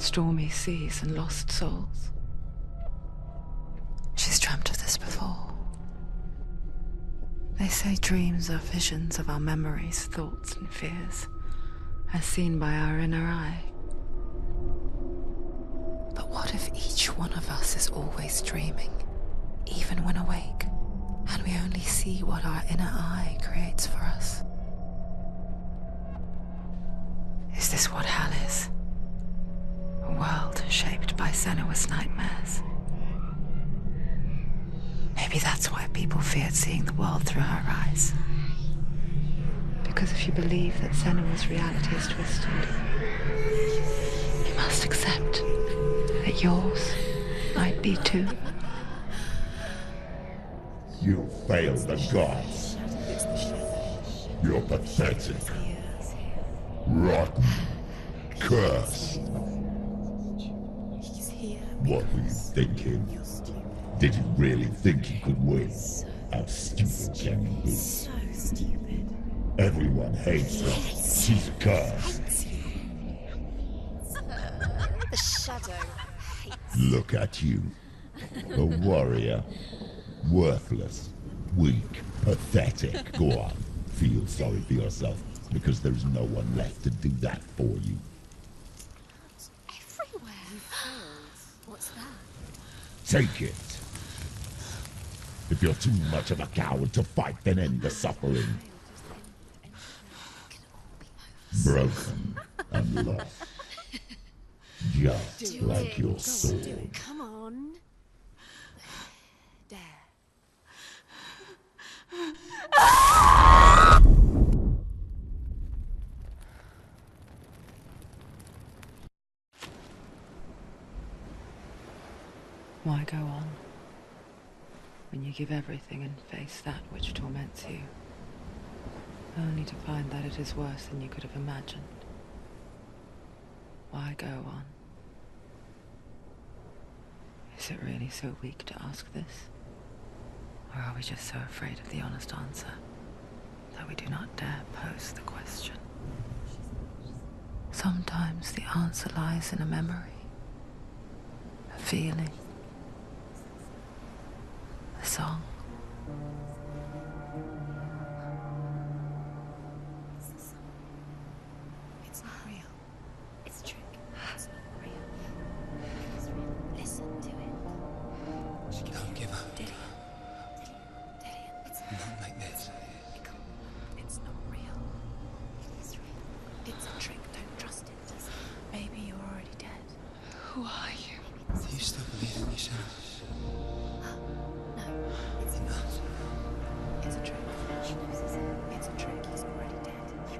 stormy seas and lost souls. She's dreamt of this before. They say dreams are visions of our memories, thoughts and fears, as seen by our inner eye. But what if each one of us is always dreaming, even when awake, and we only see what our inner eye creates for us? Is this what hell is? A world shaped by Senua's nightmares. Maybe that's why people feared seeing the world through her eyes. Because if you believe that Senua's reality is twisted, you must accept that yours might be too. You failed the gods. You're pathetic. Rotten. Cursed. What were you thinking? Did you really think you could win? How stupid can you be? So stupid. Everyone hates her. She's cursed. The shadow hates. Look at you. A warrior. Worthless. Weak. Pathetic. Go on. Feel sorry for yourself, because there's no one left to do that for you. Everywhere. What's that? Take it. If you're too much of a coward to fight, then end the suffering. Broken and lost. Just like your soul. Come on. Dare. Why go on when you give everything and face that which torments you, only to find that it is worse than you could have imagined? Why go on? Is it really so weak to ask this? Or are we just so afraid of the honest answer that we do not dare pose the question? Sometimes the answer lies in a memory, a feeling, a song. It's not real. It's a trick. It's not real. It's real. Listen to it. Don't give up. Dillian. It's Not like this. It's not real. It's real. It's a trick. Don't trust it. Maybe you're already dead. Who are you? Do you still believe in yourself? No. It's Not. It's a trick. It's a trick. He's already dead. He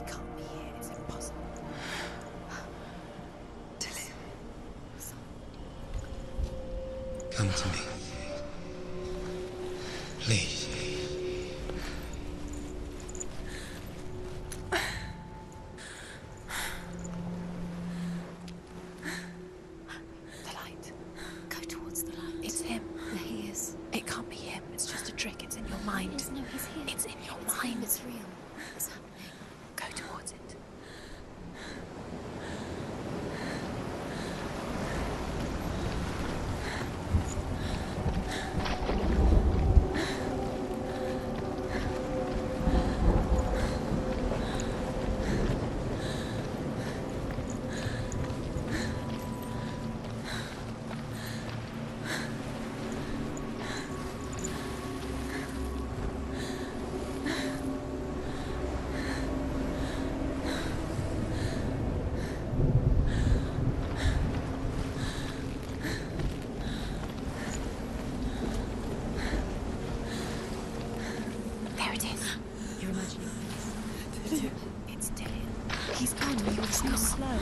can't be here. It's impossible. Dillian. Come to me. Please. The light. Go towards the light. It's him. There he is. It can't be him. It's just a trick. It's in your mind. No, he's here. It's in your mind. It's real. It's happening. Go towards it. There it is. You're imagining this. It's Dillian. He's gone. You were too slow.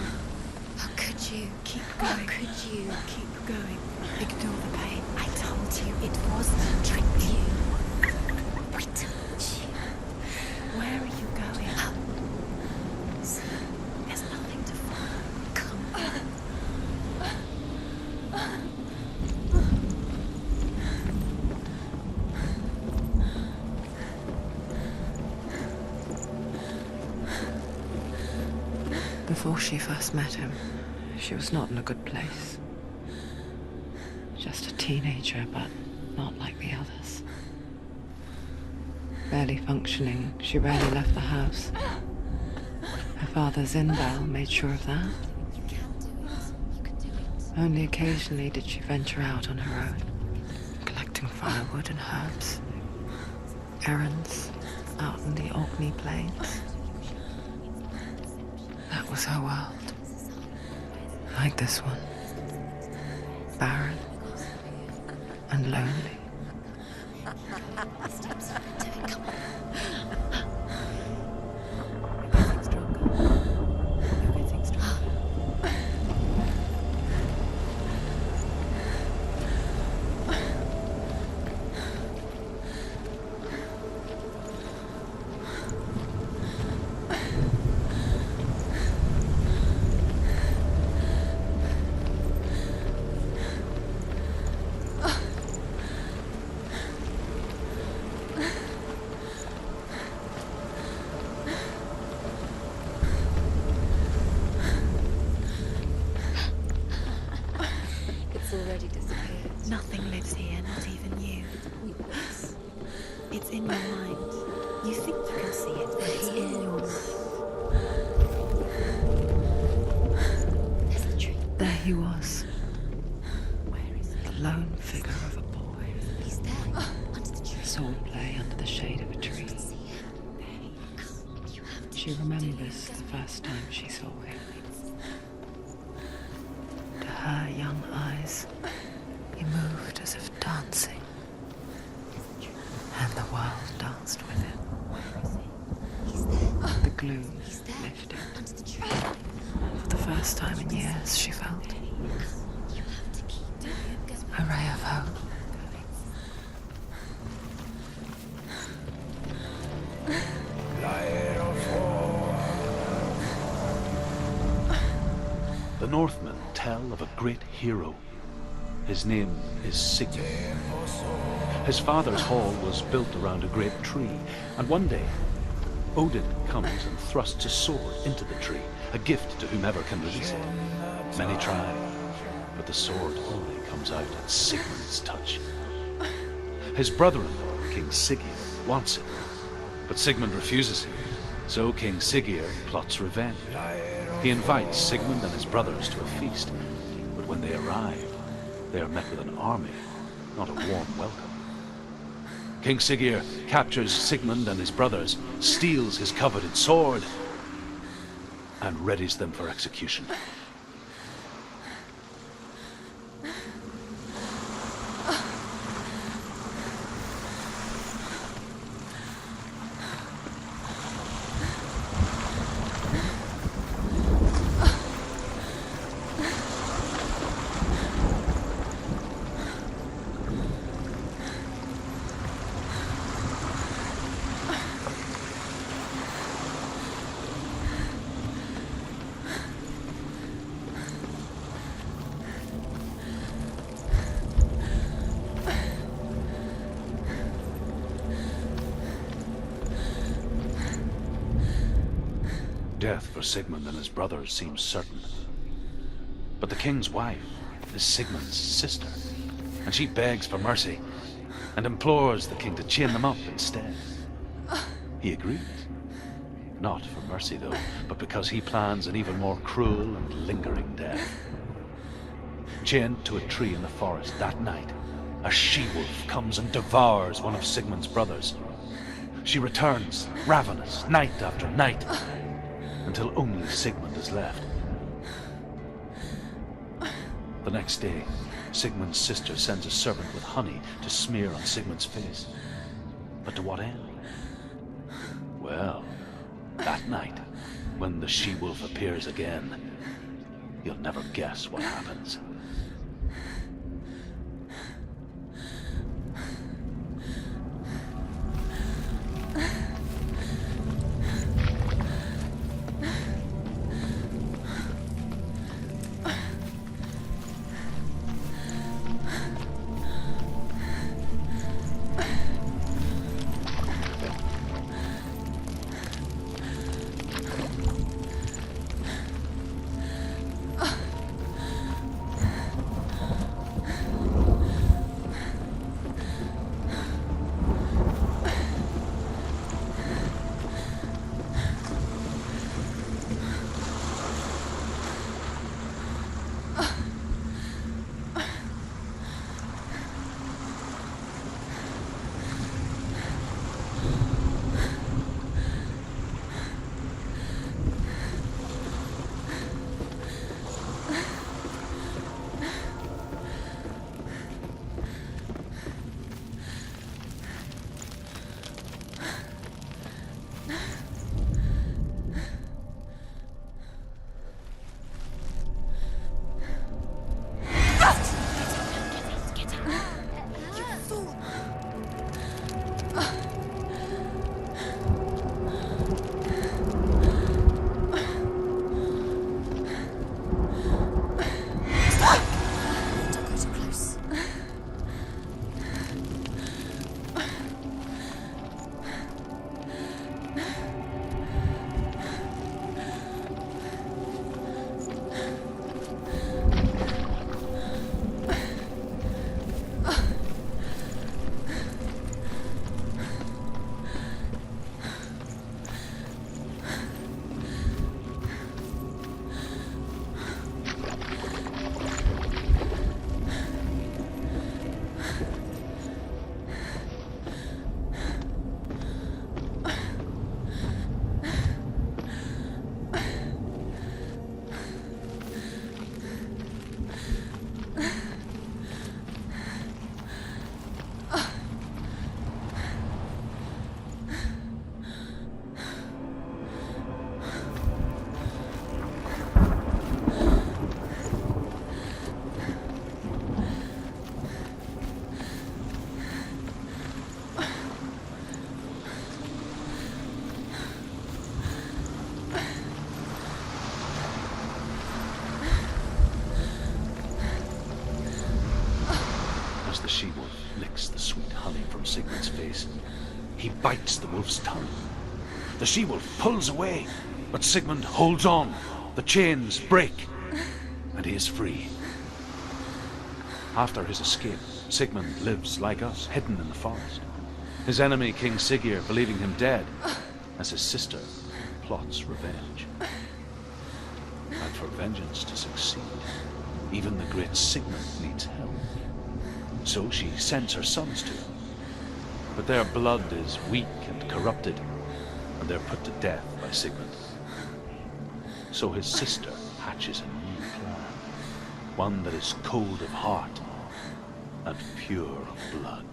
How could you? Keep going. How could you? Keep going. Ignore the pain. I told you it wasn't a trick. I told you. Where are you going? See, there's nothing to follow. Come on. Before she first met him, She was not in a good place. Just a teenager, but not like the others. Barely functioning, she rarely left the house. Her father's in-bell made sure of that. You can do it. You can do it. Only occasionally did she venture out on her own, collecting firewood and herbs. Errands out in the Orkney Plains. That was her world. Like this one. Barren and lonely. Steps. Do it. Come on. You're getting stronger. You're getting stronger. It's already disappeared. Nothing lives here, not even you. It's pointless. It's in your mind. You think you can see it, but it's in your mind. There's the tree. There he was, Where is the it? lone figure of a boy. He's there, under the tree. Swordplay under the shade of a tree. See him. There you come. You have to She keep remembers doing the it. first time she saw him. To her young eyes, he moved as if dancing, and the world danced with him. Where is he? He's there. The gloom He's there. lifted. Under the tree. For the first time in years, she felt You have to keep doing it. a ray of hope. The Northmen tell of a great hero. His name is Sigurd. His father's hall was built around a great tree, and one day, Odin comes and thrusts a sword into the tree, a gift to whomever can release it. Many try, but the sword only comes out at Sigmund's touch. His brother-in-law, King Sigurd, wants it, but Sigmund refuses him, so King Sigurd plots revenge. He invites Sigmund and his brothers to a feast, but when they arrive, they are met with an army, not a warm welcome. King Sigurd captures Sigmund and his brothers, steals his coveted sword, and readies them for execution. Death for Sigmund and his brothers seems certain. But the king's wife is Sigmund's sister, and she begs for mercy and implores the king to chain them up instead. He agrees. Not for mercy, though, but because he plans an even more cruel and lingering death. Chained to a tree in the forest that night, a she-wolf comes and devours one of Sigmund's brothers. She returns, ravenous, night after night, until only Sigmund is left. The next day, Sigmund's sister sends a servant with honey to smear on Sigmund's face. But to what end? Well, that night, when the she-wolf appears again, you'll never guess what happens. he bites the wolf's tongue. The she-wolf pulls away, but Sigmund holds on. The chains break, and he is free. After his escape, Sigmund lives like us, hidden in the forest. His enemy, King Siggeir, believing him dead, as his sister plots revenge. And for vengeance to succeed, even the great Sigmund needs help. So she sends her sons to him. But their blood is weak and corrupted, and they're put to death by Sigmund. So his sister hatches a new plan, one that is cold of heart and pure of blood.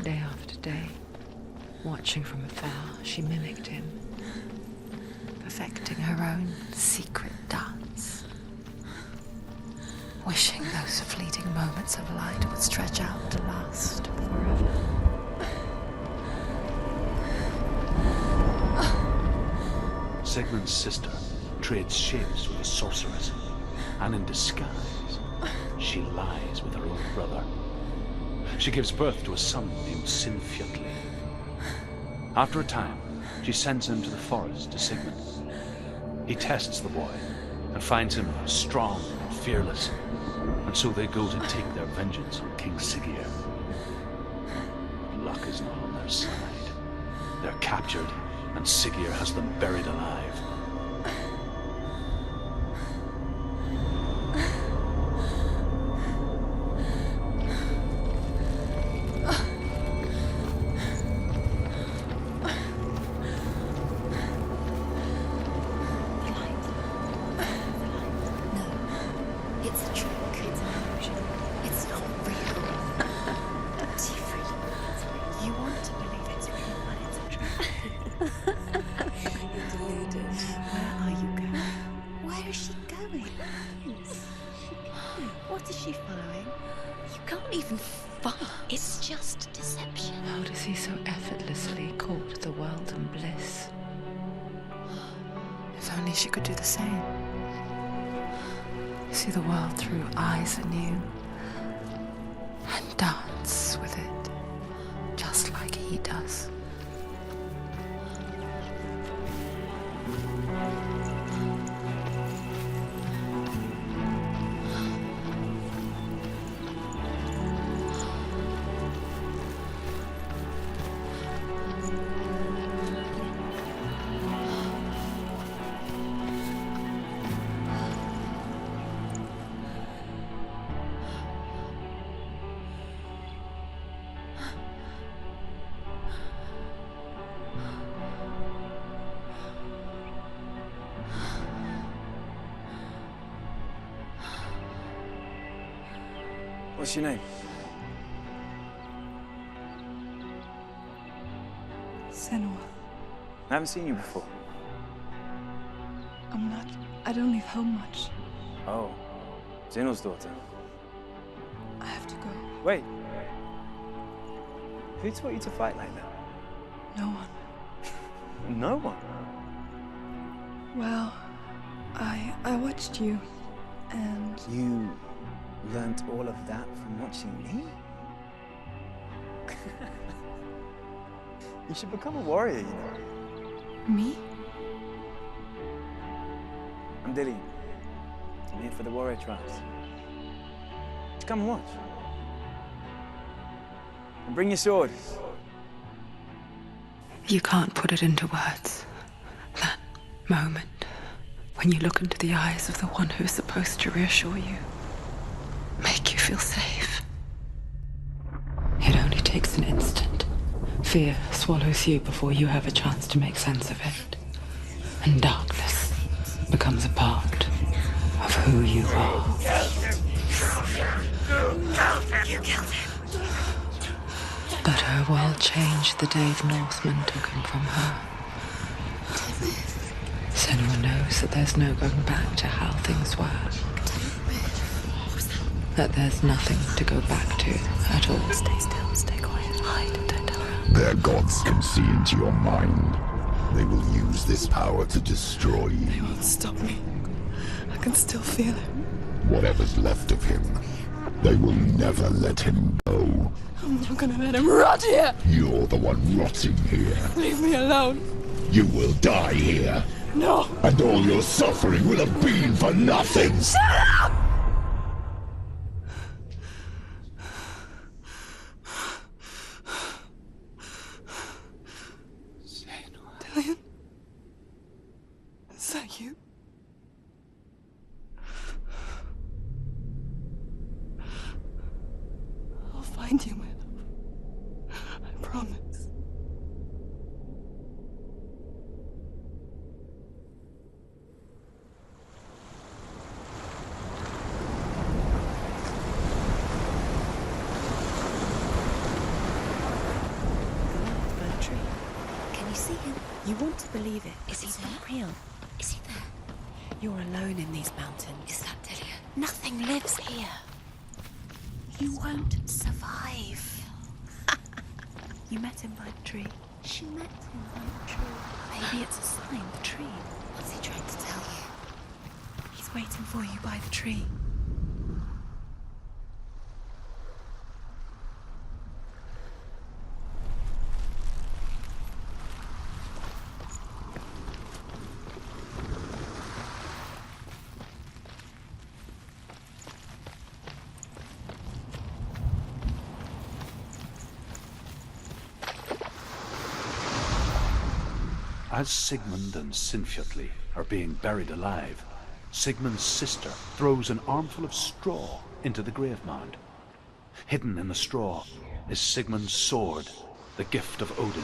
Day after day, watching from afar, she mimicked him, perfecting her own secret dance, wishing those fleeting moments of light would stretch out to last forever. Sigmund's sister trades shapes with a sorceress, and in disguise, she lies with her own brother. She gives birth to a son named Sinfjotli. After a time, she sends him to the forest to Sigmund. He tests the boy and finds him strong and fearless, and so they go to take their vengeance on King Siggeir. But luck is not on their side. They're captured, and Siggeir has them buried alive. What is she following? You can't even fight. It's just deception. How does he so effortlessly court the world and bliss? If only she could do the same. See the world through eyes anew and dance with it, just like he does. What's your name? Senua. I haven't seen you before. I don't leave home much. Oh, Zeno's daughter. I have to go. Wait. Who taught you to fight like that? No one. No one? Well, I watched you, and You learnt all of that from watching me? You should become a warrior, you know. me? I'm Dillian. I'm here for the warrior tribes. Just come and watch. And bring your sword. You can't put it into words. That moment when you look into the eyes of the one who is supposed to reassure you, make you feel safe. Fear swallows you before you have a chance to make sense of it. And darkness becomes a part of who you are. You killed him. But her world changed the day the Northmen took him from her. Senua knows that there's no going back to how things were. That there's nothing to go back to at all. Stay still, stay quiet, hide, don't tell her. Their gods can see into your mind. They will use this power to destroy you. They won't stop me. I can still feel it. Whatever's left of him, they will never let him go. I'm not gonna let him rot here. You're the one rotting here. Leave me alone. You will die here. No. And all your suffering will have been for nothing. Shut up! Dillian? Is that you? I'll find you, my love. I promise. Can you see him? You want to believe it. Is he there? Not real. Is he there? You're alone in these mountains. Is that Dillian? Nothing lives here. You won't survive. You met him by the tree. She met him by the tree. Maybe it's a sign, the tree. What's he trying to tell you? He's waiting for you by the tree. As Sigmund and Sinfjotli are being buried alive, Sigmund's sister throws an armful of straw into the grave mound. Hidden in the straw is Sigmund's sword, the gift of Odin.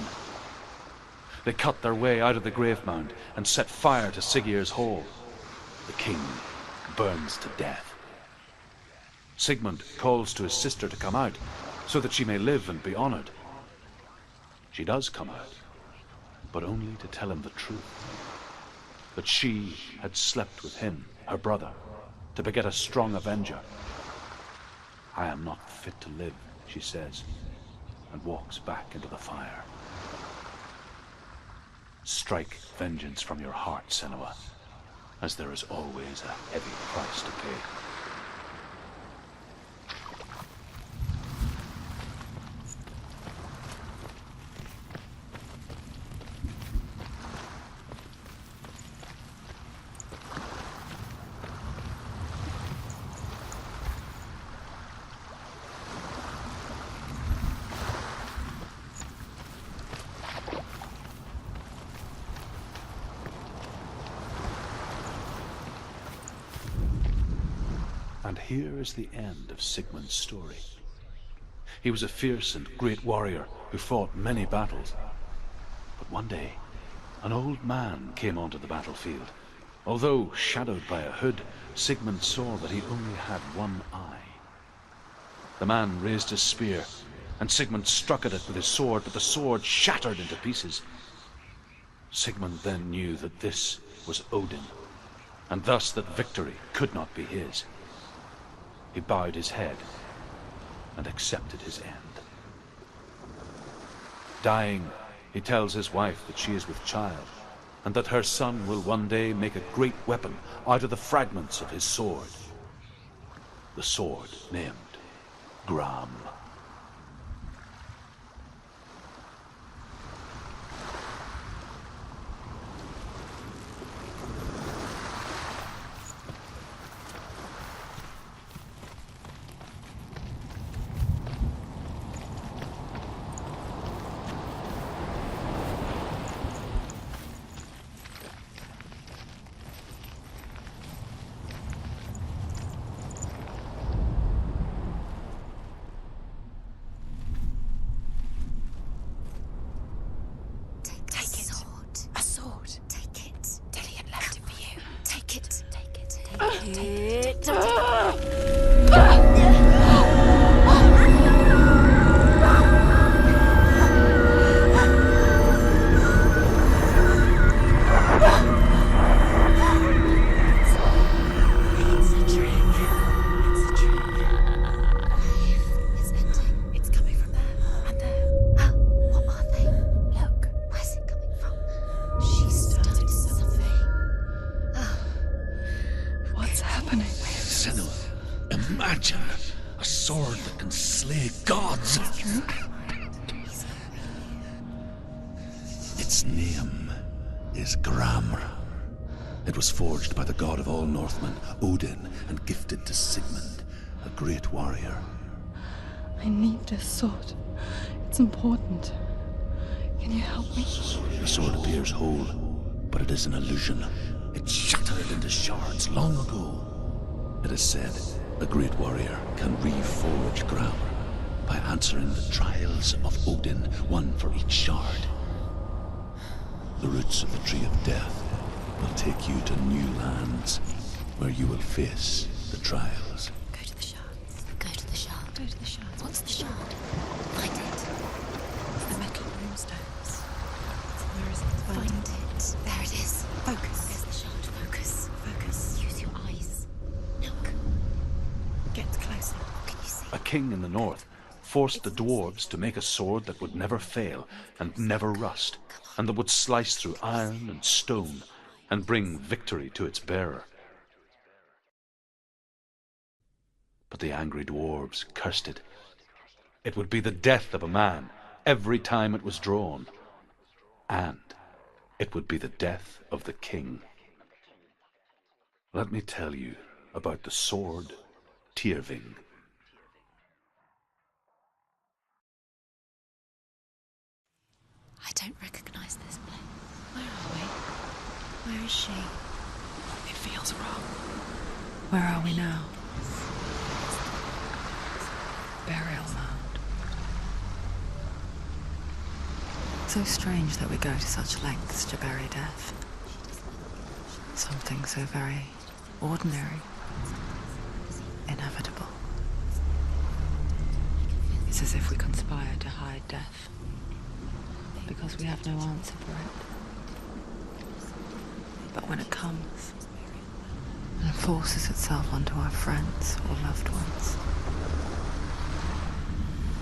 They cut their way out of the grave mound and set fire to Siggeir's hall. The king burns to death. Sigmund calls to his sister to come out so that she may live and be honored. She does come out, but only to tell him the truth. That she had slept with him, her brother, to beget a strong avenger. I am not fit to live, she says, and walks back into the fire. Strike vengeance from your heart, Senua, as there is always a heavy price to pay. And here is the end of Sigmund's story. He was a fierce and great warrior who fought many battles. But one day, an old man came onto the battlefield. Although shadowed by a hood, Sigmund saw that he only had one eye. The man raised his spear, and Sigmund struck at it with his sword, but the sword shattered into pieces. Sigmund then knew that this was Odin, and thus that victory could not be his. He bowed his head and accepted his end. Dying, he tells his wife that she is with child, and that her son will one day make a great weapon out of the fragments of his sword. The sword named Gram. Imagine a sword that can slay gods. Its name is Gramr. It was forged by the god of all Northmen, Odin, and gifted to Sigmund, a great warrior. I need this sword. It's important. Can you help me? The sword appears whole, but it is an illusion. It shattered into shards long ago. It is said a great warrior can reforge Gramr by answering the trials of Odin, one for each shard. The roots of the Tree of Death will take you to new lands where you will face the trials. Go to the shards. Go to the shard. Go to the shards. What's the shard? Find it. It's the metal runestones. Where is it? Find it. There it is. Focus. There's the shard. Focus. Focus. Use your eyes. Look. Get closer. Can you see? A king in the north forced the dwarves to make a sword that would never fail and never rust, and that would slice through iron and stone and bring victory to its bearer. But the angry dwarves cursed it. It would be the death of a man every time it was drawn, and it would be the death of the king. Let me tell you about the sword Tyrving. I don't recognize this place. Where are we? Where is she? It feels wrong. Where are we now? Burial mound. So strange that we go to such lengths to bury death. Something so very ordinary, inevitable. It's as if we conspire to hide death, because we have no answer for it. But when it comes and forces itself onto our friends or loved ones,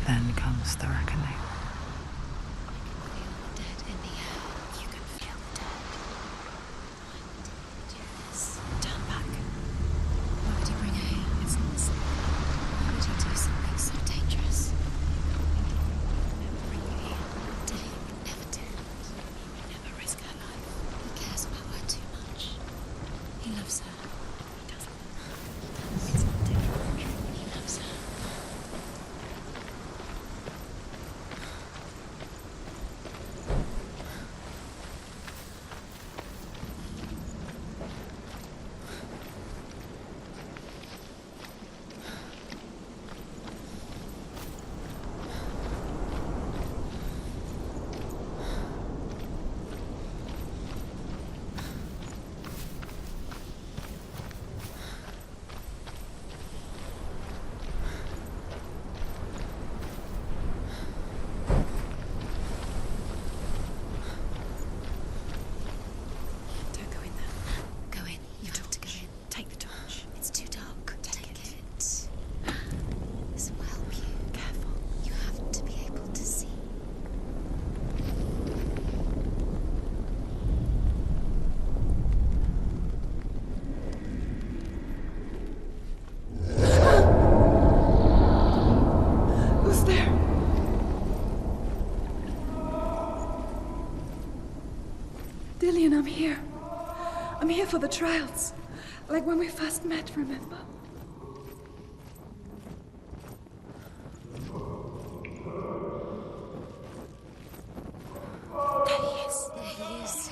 then comes the reckoning. Dead in the air. You can feel the dead. Do this. Turn back. Why would you bring her here? It's not safe. Why would you do something so dangerous? Never bring you here. Dillion would never do it. He would never risk her life. He cares about her too much. He loves her. He doesn't. It's not different. He loves her. Don't go in there. Go in. You have to go in. Take the torch. It's too dark. Take it. This will help you. Careful. You have to be able to see. Who's there? Dillion, I'm here. I'm here for the trials. Like when we first met, remember? There he is. There he is.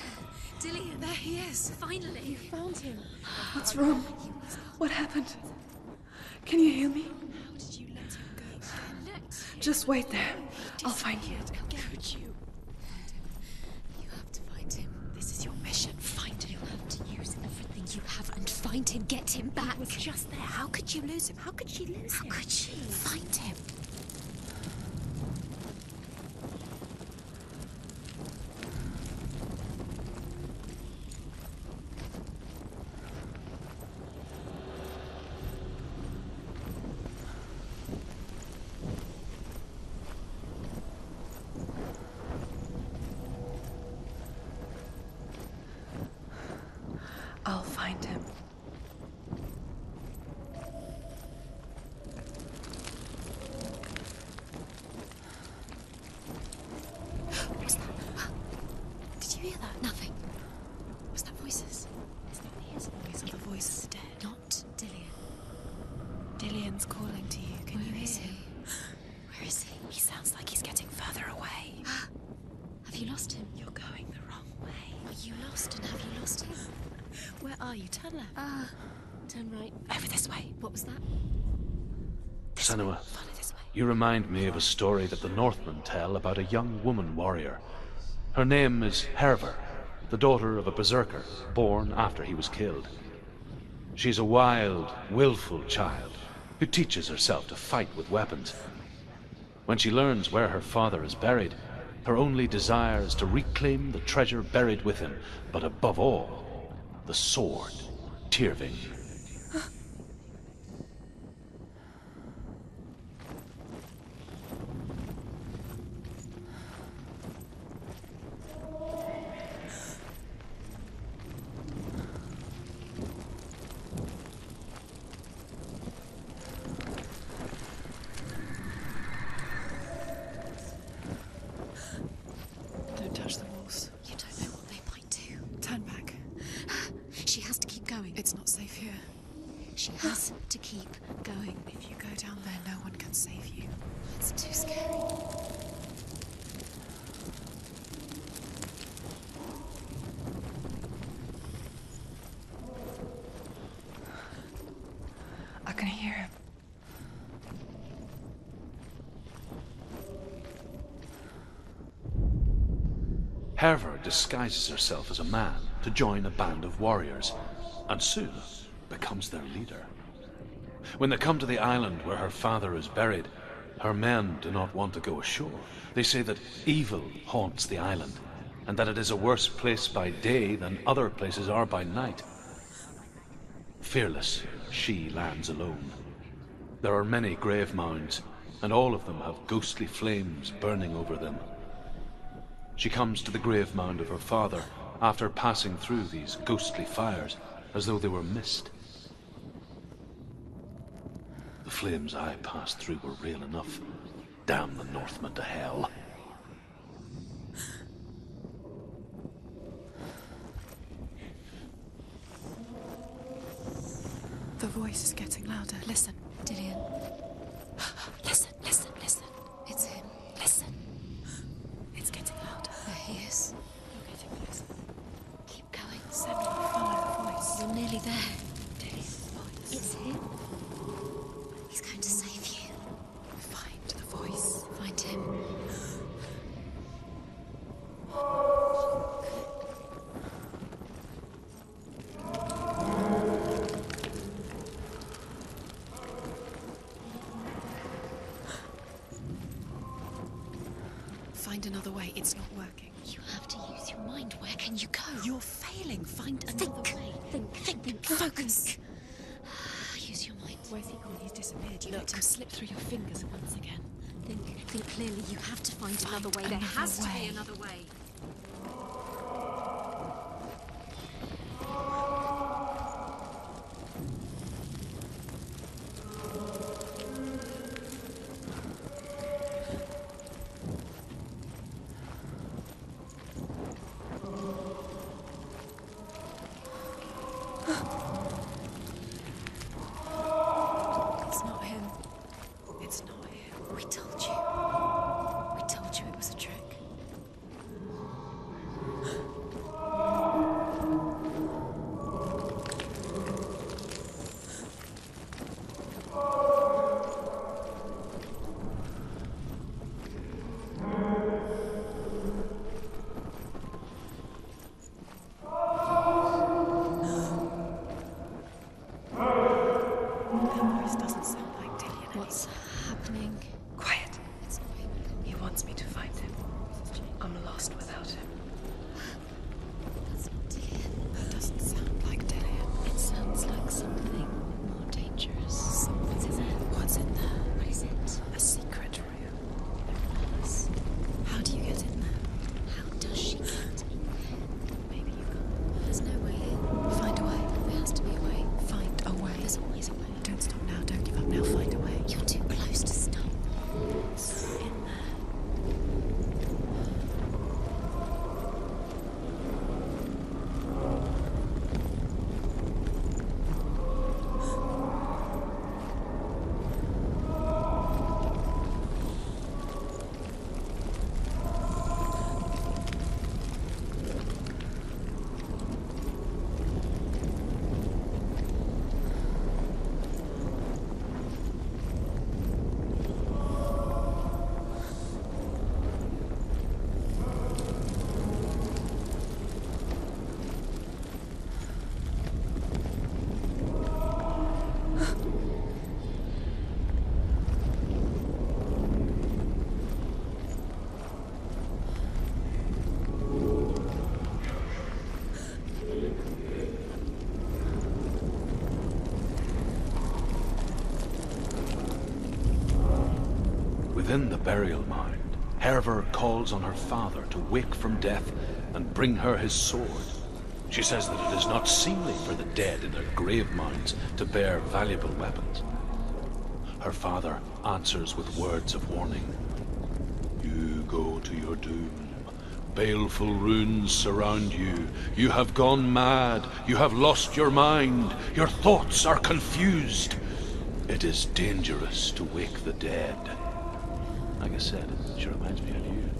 Dillion. There he is. Finally. You found him. What's wrong? What happened? Can you hear me? How did you let him go? Just wait there. I'll find you. How could you? You have to find him. This is your mission. Find him. You have to use everything you have and find him. Get him back. He was just there. How could you lose him? How could she lose him? How could she? Find him. I'll find him. are you? Turn left. Turn right. Over this way. What was that? Senua, Follow this way. you remind me of a story that the Northmen tell about a young woman warrior. Her name is Herver, the daughter of a berserker, born after he was killed. She's a wild, willful child who teaches herself to fight with weapons. When she learns where her father is buried, her only desire is to reclaim the treasure buried with him, but above all, the sword, Tyrving. Don't touch the walls. You don't know what they might do. Turn back. She has to keep going. It's not safe here. She has to keep going. If you go down there, no one can save you. It's too scary. I can hear him. Herver disguises herself as a man to join a band of warriors, and soon becomes their leader. When they come to the island where her father is buried, her men do not want to go ashore. They say that evil haunts the island, and that it is a worse place by day than other places are by night. Fearless, she lands alone. There are many grave mounds, and all of them have ghostly flames burning over them. She comes to the grave mound of her father after passing through these ghostly fires, as though they were mist. The flames I passed through were real enough. Damn the Northmen to hell. The voice is getting louder. Listen. Dillian. Listen, listen, listen. It's him. Listen. It's getting louder. There he is. You're getting closer. Keep going. Senua, follow the voice. You're nearly there. Dillian's voice. It's him. He's going to save you. Find the voice. Find him. Find another way. It's not working. You have to use your mind. Where can you go? You're failing. Find another way. Think. Focus. Use your mind. Where's he gone? He's disappeared. You let him slip through your fingers once again. Think clearly. You have to find another way. There another has to way. be another way. It's not him. It's not him. We told you. We told you it was a trick. That voice doesn't sound like Dillian. What's happening? Quiet. Within the burial mound, Herver calls on her father to wake from death and bring her his sword. She says that it is not seemly for the dead in their grave mounds to bear valuable weapons. Her father answers with words of warning. You go to your doom. Baleful runes surround you. You have gone mad. You have lost your mind. Your thoughts are confused. It is dangerous to wake the dead. Like I said, it sure reminds me of you.